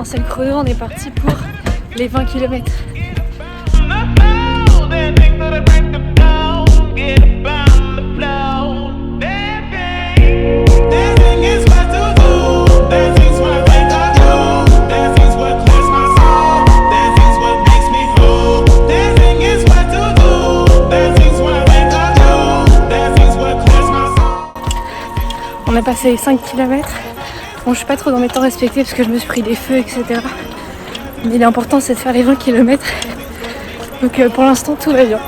lancé le chrono, on est parti pour les 20 km. On a passé les 5 km. Bon, je suis pas trop dans mes temps respectés parce que je me suis pris des feux, etc. Mais l'important c'est de faire les 20 km. Donc pour l'instant tout va bien.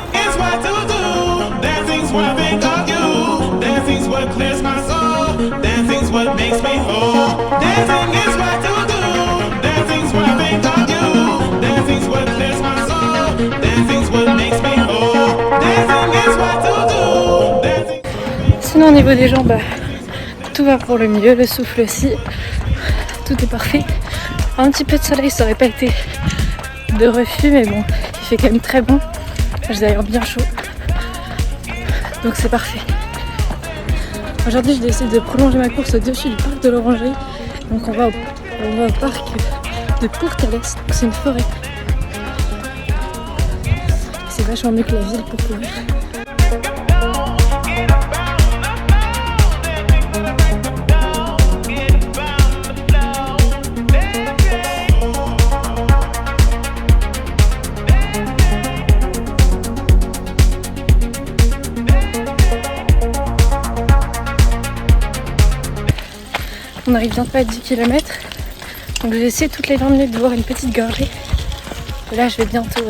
Sinon au niveau des jambes, tout va pour le mieux, le souffle aussi, tout est parfait. Un petit peu de soleil, ça aurait pas été de refus, mais bon, il fait quand même très bon. J'ai d'ailleurs bien chaud, donc c'est parfait. Aujourd'hui, je décide de prolonger ma course au-dessus du parc de l'Orangerie. Donc on va au parc de Courtalès, c'est une forêt. C'est vachement mieux que la ville pour courir. On arrive bientôt à 10 km, donc je vais essayer toutes les 20 minutes de boire une petite gorgée. Et là je vais bientôt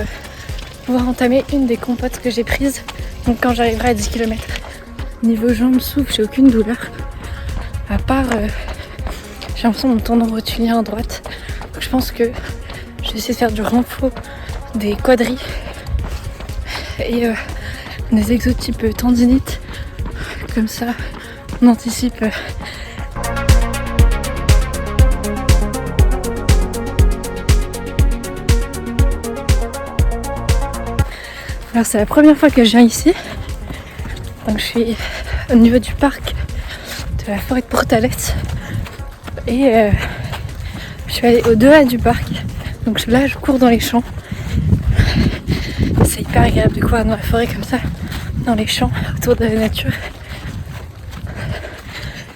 pouvoir entamer une des compotes que j'ai prises, donc quand j'arriverai à 10 km. Niveau jambes, souffle, j'ai aucune douleur, à part j'ai l'impression de mon tendon rotulien à droite. Donc je pense que je vais essayer de faire du renfort, des quadris et des exos type tendinite, comme ça on anticipe. Alors c'est la première fois que je viens ici, donc je suis au niveau du parc de la forêt de Courtalès et je suis allée au-delà du parc, donc là je cours dans les champs. C'est hyper agréable de courir dans la forêt comme ça, dans les champs, autour de la nature.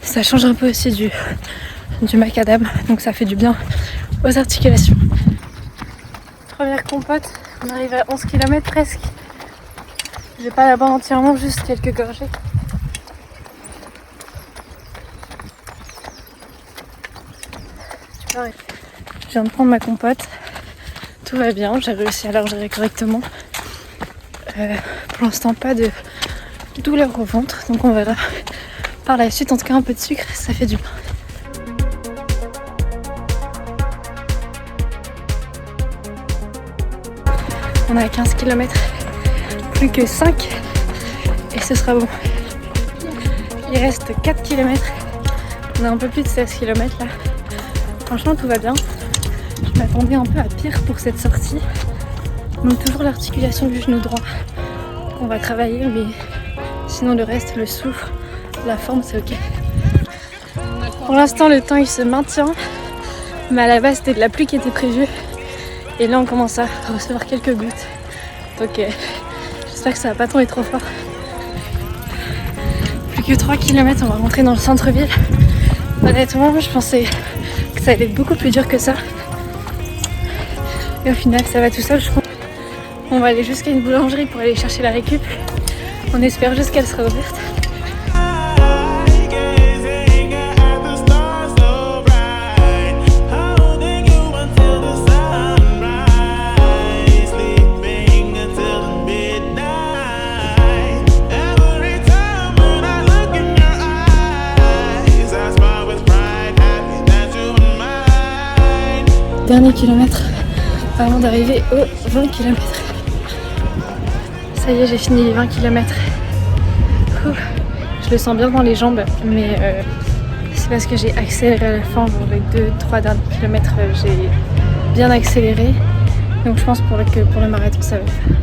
Ça change un peu aussi du macadam, donc ça fait du bien aux articulations. Première compote, on arrive à 11 km presque. Je vais pas la boire entièrement, juste quelques gorgées. Je viens de prendre ma compote. Tout va bien, j'ai réussi à la gérer correctement. Pour l'instant, pas de douleur au ventre, donc on verra par la suite. En tout cas, un peu de sucre, ça fait du bien. On est à 15 km. Plus que 5 et ce sera bon. Il reste 4 km. On a un peu plus de 16 km là. Franchement tout va bien. Je m'attendais un peu à pire pour cette sortie. Donc toujours l'articulation du genou droit qu'on va travailler, mais sinon le reste, le souffle, la forme c'est ok. Pour l'instant le temps il se maintient, mais à la base c'était de la pluie qui était prévue et là on commence à recevoir quelques gouttes. Donc j'espère que ça va pas tomber trop fort. Plus que 3 km, on va rentrer dans le centre-ville. Honnêtement, je pensais que ça allait être beaucoup plus dur que ça. Et au final, ça va tout seul, je crois. On va aller jusqu'à une boulangerie pour aller chercher la récup. On espère juste qu'elle sera ouverte. Dernier kilomètre avant d'arriver aux 20 km. Ça y est, j'ai fini les 20 km. Je le sens bien dans les jambes, mais c'est parce que j'ai accéléré à la fin. Genre les 2-3 derniers kilomètres, j'ai bien accéléré. Donc je pense que pour le marathon, ça va le faire.